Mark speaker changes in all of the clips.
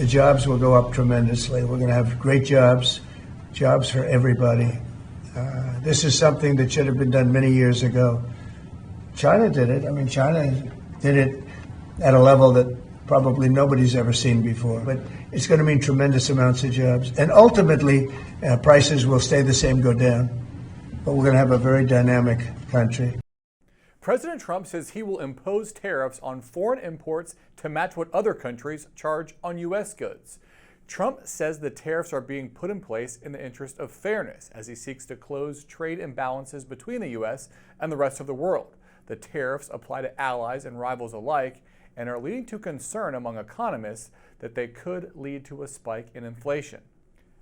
Speaker 1: the jobs will go up tremendously. We're going to have great jobs for everybody. This is something that should have been done many years ago. China did it. I mean, China did it at a level that probably nobody's ever seen before. But it's going to mean tremendous amounts of jobs. And ultimately, prices will stay the same, go down. But we're going to have a very dynamic country.
Speaker 2: President Trump says he will impose tariffs on foreign imports to match what other countries charge on U.S. goods. Trump says the tariffs are being put in place in the interest of fairness as he seeks to close trade imbalances between the U.S. and the rest of the world. The tariffs apply to allies and rivals alike and are leading to concern among economists that they could lead to a spike in inflation.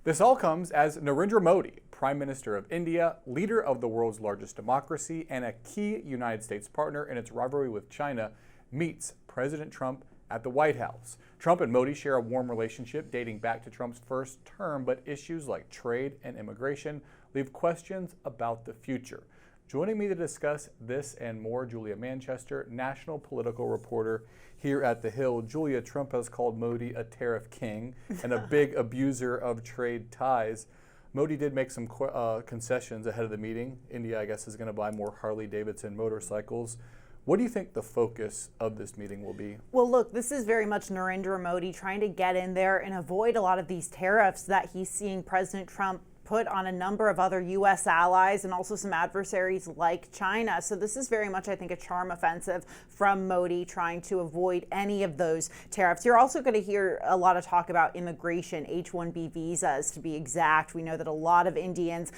Speaker 2: This all comes as Narendra Modi, Prime Minister of India, leader of the world's largest democracy, and a key United States partner in its rivalry with China, meets President Trump at the White House. Trump and Modi share a warm relationship dating back to Trump's first term, but issues like trade and immigration leave questions about the future. Joining me to discuss this and more, Julia Manchester, national political reporter here at The Hill. Julia, Trump has called Modi a tariff king and a big abuser of trade ties. Modi did make some concessions ahead of the meeting. India, I guess, is going to buy more Harley-Davidson motorcycles. What do you think the focus of this meeting will be?
Speaker 3: Well, look, this is very much Narendra Modi trying to get in there and avoid a lot of these tariffs that he's seeing President Trump put on a number of other U.S. allies and also some adversaries like China. So this is very much, I think, a charm offensive from Modi trying to avoid any of those tariffs. You're also going to hear a lot of talk about immigration, H-1B visas to be exact. We know that a lot of Indians,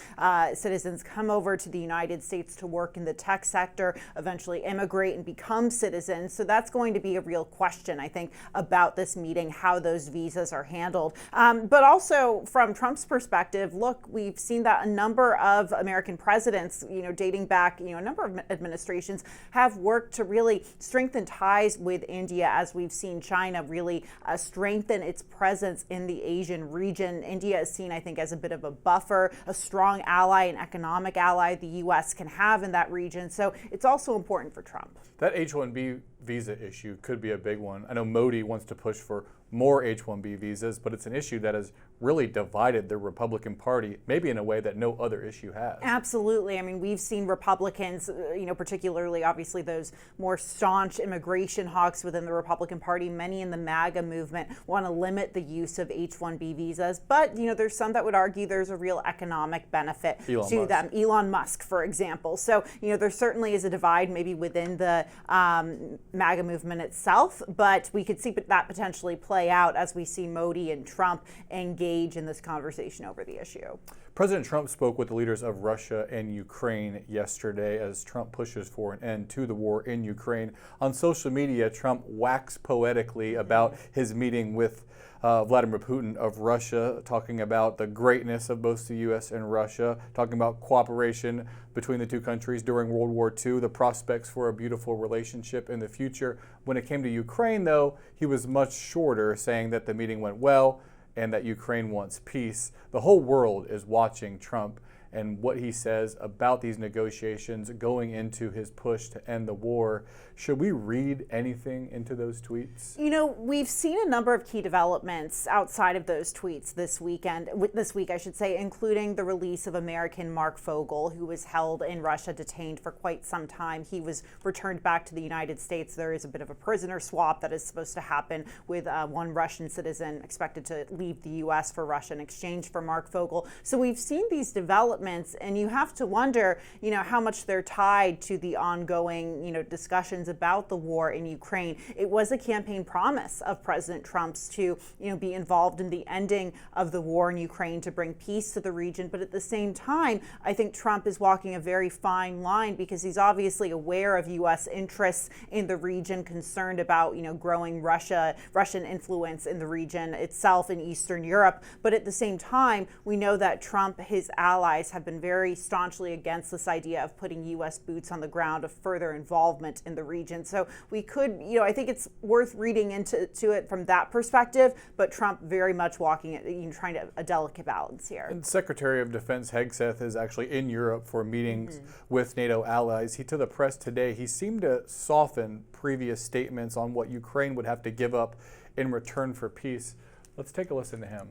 Speaker 3: citizens come over to the United States to work in the tech sector, eventually immigrate and become citizens. So that's going to be a real question, I think, about this meeting, how those visas are handled. But also from Trump's perspective, look, we've seen that a number of American presidents, dating back, a number of administrations have worked to really strengthen ties with India as we've seen China really strengthen its presence in the Asian region. India is seen, I think, as a bit of a buffer, a strong ally, an economic ally the U.S. can have in that region. So it's also important for Trump.
Speaker 2: That H-1B visa issue could be a big one. I know Modi wants to push for more H-1B visas, but it's an issue that has really divided the Republican Party, maybe in a way that no other issue has.
Speaker 3: Absolutely. I mean, we've seen Republicans, particularly obviously those more staunch immigration hawks within the Republican Party, many in the MAGA movement want to limit the use of H-1B visas. But, there's some that would argue there's a real economic benefit to them. Elon Musk, for example. So, there certainly is a divide maybe within the MAGA movement itself, but we could see that potentially play out as we see Modi and Trump engage in this conversation over the issue.
Speaker 2: President Trump spoke with the leaders of Russia and Ukraine yesterday as Trump pushes for an end to the war in Ukraine. On social media, Trump waxed poetically about his meeting with Vladimir Putin of Russia, talking about the greatness of both the U.S. and Russia, talking about cooperation between the two countries during World War II, the prospects for a beautiful relationship in the future. When it came to Ukraine, though, he was much shorter, saying that the meeting went well and that Ukraine wants peace. The whole world is watching Trump and what he says about these negotiations going into his push to end the war. Should we read anything into those tweets?
Speaker 3: We've seen a number of key developments outside of those tweets this week, I should say, including the release of American Mark Fogel, who was held in Russia, detained for quite some time. He was returned back to the United States. There is a bit of a prisoner swap that is supposed to happen with one Russian citizen expected to leave the U.S. for Russia in exchange for Mark Fogel. So we've seen these developments, and you have to wonder, how much they're tied to the ongoing, discussions about the war in Ukraine. It was a campaign promise of President Trump's to, be involved in the ending of the war in Ukraine to bring peace to the region. But at the same time, I think Trump is walking a very fine line because he's obviously aware of U.S. interests in the region, concerned about, growing Russian influence in the region itself in Eastern Europe. But at the same time, we know that Trump, his allies, have been very staunchly against this idea of putting U.S. boots on the ground, of further involvement in the region. So we could, I think it's worth reading into it from that perspective, but Trump very much walking it, trying to a delicate balance here.
Speaker 2: And Secretary of Defense Hegseth is actually in Europe for meetings with NATO allies. To the press today, he seemed to soften previous statements on what Ukraine would have to give up in return for peace. Let's take a listen to him.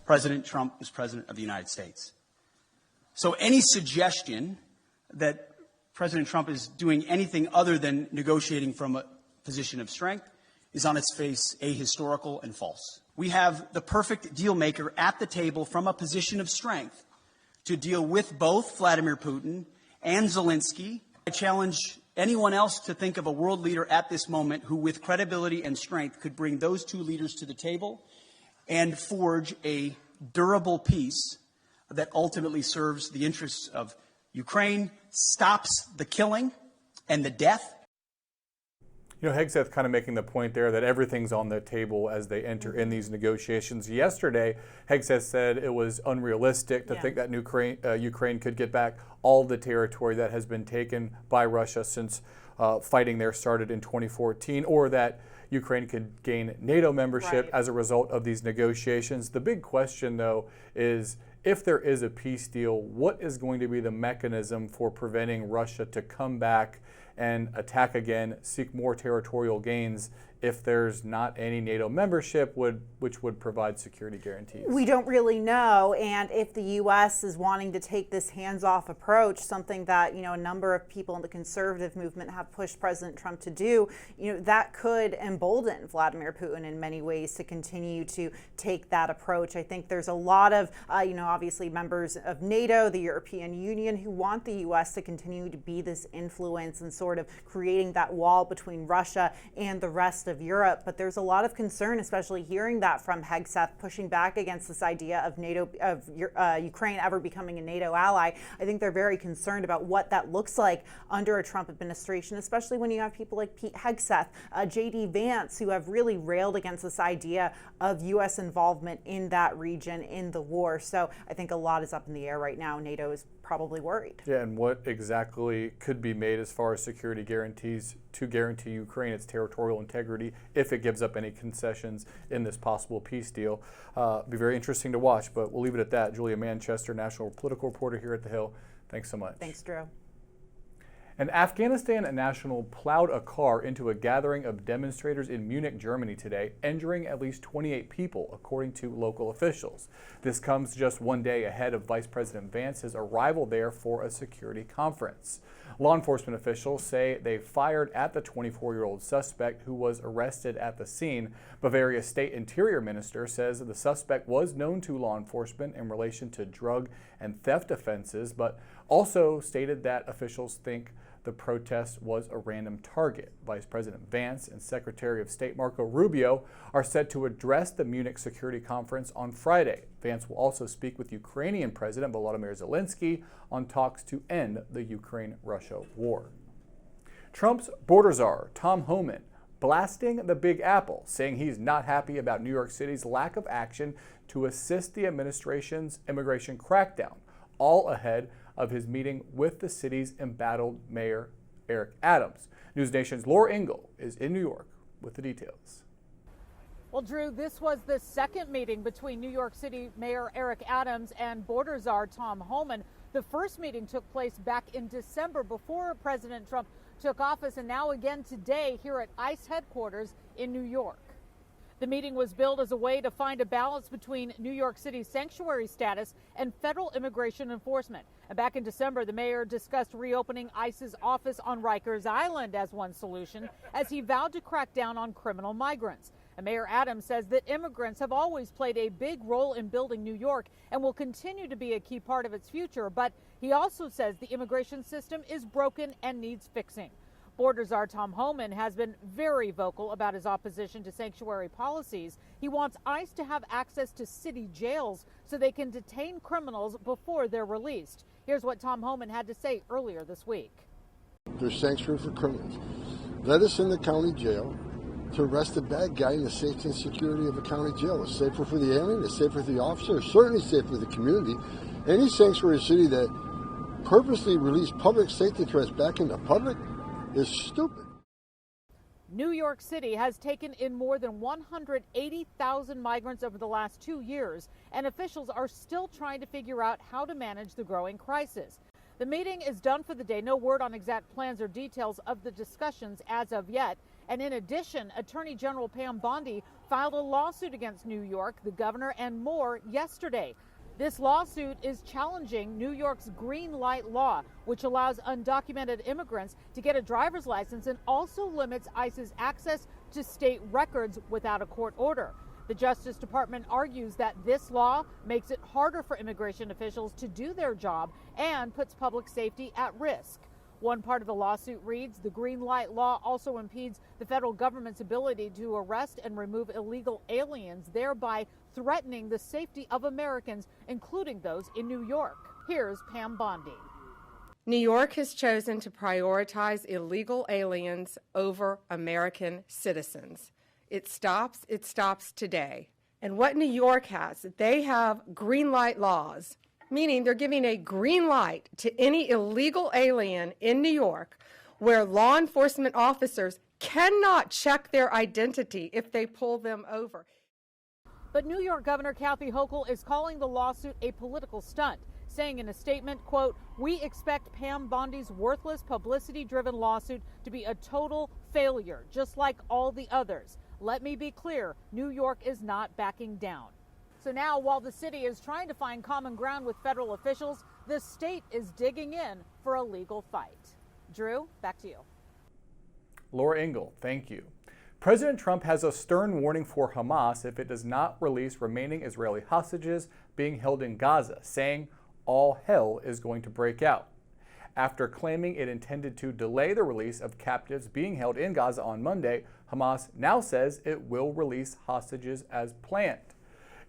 Speaker 4: President Trump is president of the United States. So any suggestion that President Trump is doing anything other than negotiating from a position of strength is on its face ahistorical and false. We have the perfect deal maker at the table from a position of strength to deal with both Vladimir Putin and Zelensky. I challenge anyone else to think of a world leader at this moment who, with credibility and strength, could bring those two leaders to the table and forge a durable peace that ultimately serves the interests of Ukraine, stops the killing and the death.
Speaker 2: You know, Hegseth kind of making the point there that everything's on the table as they enter in these negotiations. Yesterday, Hegseth said it was unrealistic to think that Ukraine could get back all the territory that has been taken by Russia since fighting there started in 2014, or that Ukraine could gain NATO membership as a result of these negotiations. The big question, though, is if there is a peace deal, what is going to be the mechanism for preventing Russia to come back and attack again, seek more territorial gains if there's not any NATO membership, which would provide security guarantees? We
Speaker 3: don't really know, and if the U.S. is wanting to take this hands-off approach, something that, you know, a number of people in the conservative movement have pushed President Trump to do, you know, that could embolden Vladimir Putin in many ways to continue to take that approach. I think there's a lot of, you know, obviously members of NATO, the European Union, who want the U.S. to continue to be this influence and sort of creating that wall between Russia and the rest of Europe. But there's a lot of concern, especially hearing that from Hegseth, pushing back against this idea of Ukraine ever becoming a NATO ally. I think they're very concerned about what that looks like under a Trump administration, especially when you have people like Pete Hegseth, J.D. Vance, who have really railed against this idea of U.S. involvement in that region in the war. So I think a lot is up in the air right now. NATO is probably worried.
Speaker 2: Yeah, and what exactly could be made as far as security guarantees to guarantee Ukraine its territorial integrity if it gives up any concessions in this possible peace deal? Be very interesting to watch, but we'll leave it at that. Julia Manchester, national political reporter here at The Hill. Thanks so much.
Speaker 3: Thanks, Drew.
Speaker 2: An Afghanistan national plowed a car into a gathering of demonstrators in Munich, Germany today, injuring at least 28 people, according to local officials. This comes just one day ahead of Vice President Vance's arrival there for a security conference. Law enforcement officials say they fired at the 24-year-old suspect who was arrested at the scene. Bavaria's state interior minister says the suspect was known to law enforcement in relation to drug and theft offenses, but also stated that officials think the protest was a random target. Vice President Vance and Secretary of State Marco Rubio are set to address the Munich Security Conference on Friday. Vance will also speak with Ukrainian President Volodymyr Zelensky on talks to end the Ukraine-Russia war. Trump's border czar, Tom Homan, blasting the Big Apple, saying he's not happy about New York City's lack of action to assist the administration's immigration crackdown, all ahead of his meeting with the city's embattled Mayor Eric Adams. News Nation's Laura Ingle is in New York with the details.
Speaker 5: Well, Drew, this was the second meeting between New York City Mayor Eric Adams and border czar Tom Homan. The first meeting took place back in December before President Trump took office, and now again today here at ICE headquarters in New York. The meeting was billed as a way to find a balance between New York City's sanctuary status and federal immigration enforcement. And back in December, the mayor discussed reopening ICE's office on Rikers Island as one solution, as he vowed to crack down on criminal migrants. And Mayor Adams says that immigrants have always played a big role in building New York and will continue to be a key part of its future. But he also says the immigration system is broken and needs fixing. Border czar Tom Homan has been very vocal about his opposition to sanctuary policies. He wants ICE to have access to city jails so they can detain criminals before they're released. Here's what Tom Homan had to say earlier this week.
Speaker 6: There's sanctuary for criminals. Let us in the county jail to arrest the bad guy in the safety and security of the county jail. It's safer for the alien, it's safer for the officer, it's certainly safer for the community. Any sanctuary city that purposely released public safety threats back into public is stupid.
Speaker 5: New York City has taken in more than 180,000 migrants over the last 2 years, and officials are still trying to figure out how to manage the growing crisis. The meeting is done for the day. No word on exact plans or details of the discussions as of yet. And in addition, Attorney General Pam Bondi filed a lawsuit against New York, the governor, and more yesterday. This lawsuit is challenging New York's green light law, which allows undocumented immigrants to get a driver's license and also limits ICE's access to state records without a court order. The Justice Department argues that this law makes it harder for immigration officials to do their job and puts public safety at risk. One part of the lawsuit reads, the green light law also impedes the federal government's ability to arrest and remove illegal aliens, thereby threatening the safety of Americans, including those in New York. Here's Pam Bondi.
Speaker 7: New York has chosen to prioritize illegal aliens over American citizens. It stops today. And what New York has, they have green light laws, meaning they're giving a green light to any illegal alien in New York where law enforcement officers cannot check their identity if they pull them over.
Speaker 5: But New York Governor Kathy Hochul is calling the lawsuit a political stunt, saying in a statement, quote, "We expect Pam Bondi's worthless publicity-driven lawsuit to be a total failure, just like all the others. Let me be clear, New York is not backing down." So now, while the city is trying to find common ground with federal officials, the state is digging in for a legal fight. Drew, back to you.
Speaker 2: Laura Engel, thank you. President Trump has a stern warning for Hamas if it does not release remaining Israeli hostages being held in Gaza, saying all hell is going to break out. After claiming it intended to delay the release of captives being held in Gaza on Monday, Hamas now says it will release hostages as planned.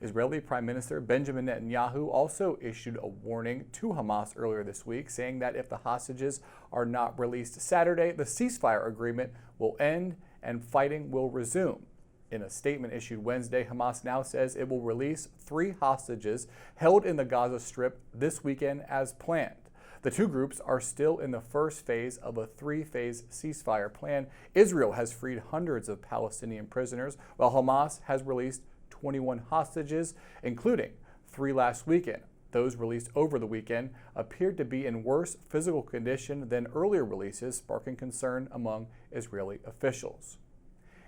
Speaker 2: Israeli Prime Minister Benjamin Netanyahu also issued a warning to Hamas earlier this week, saying that if the hostages are not released Saturday, the ceasefire agreement will end and fighting will resume. In a statement issued Wednesday, Hamas now says it will release 3 hostages held in the Gaza Strip this weekend as planned. The two groups are still in the first phase of a 3-phase ceasefire plan. Israel has freed hundreds of Palestinian prisoners, while Hamas has released 21 hostages, including 3 last weekend. Those released over the weekend appeared to be in worse physical condition than earlier releases, sparking concern among Israeli officials.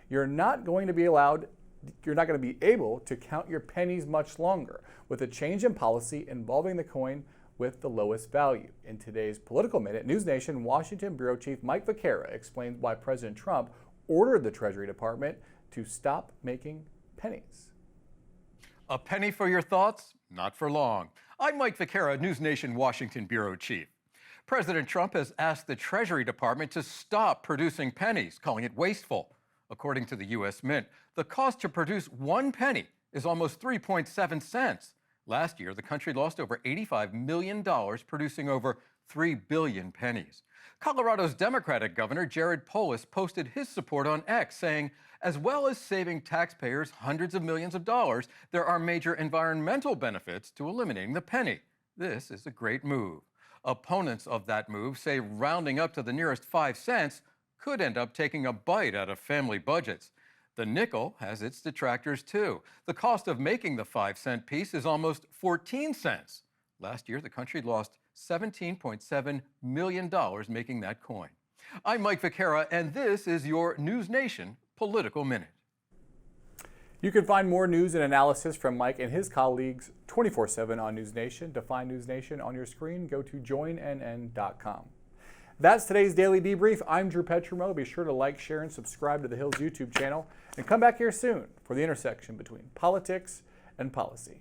Speaker 2: You're not going to be able to count your pennies much longer, with a change in policy involving the coin with the lowest value. In today's Political Minute, News Nation Washington Bureau Chief Mike Vaquera explained why President Trump ordered the Treasury Department to stop making pennies.
Speaker 8: A penny for your thoughts? Not for long. I'm Mike Vaquera, News Nation Washington Bureau Chief. President Trump has asked the Treasury Department to stop producing pennies, calling it wasteful. According to the U.S. Mint, the cost to produce 1 penny is almost 3.7 cents. Last year, the country lost over $85 million producing over 3 billion pennies. Colorado's Democratic Governor Jared Polis posted his support on X, saying, as well as saving taxpayers hundreds of millions of dollars, there are major environmental benefits to eliminating the penny. This is a great move. Opponents of that move say rounding up to the nearest 5 cents could end up taking a bite out of family budgets. The nickel has its detractors too. The cost of making the 5-cent piece is almost 14 cents. Last year, the country lost $17.7 million making that coin. I'm Mike Vaquera, and this is your News Nation Political Minute.
Speaker 2: You can find more news and analysis from Mike and his colleagues 24/7 on News Nation. To find News Nation on your screen, go to joinnn.com. That's today's Daily Debrief. I'm Drew Petrimoulx. Be sure to like, share, and subscribe to the Hill's YouTube channel. And come back here soon for the intersection between politics and policy.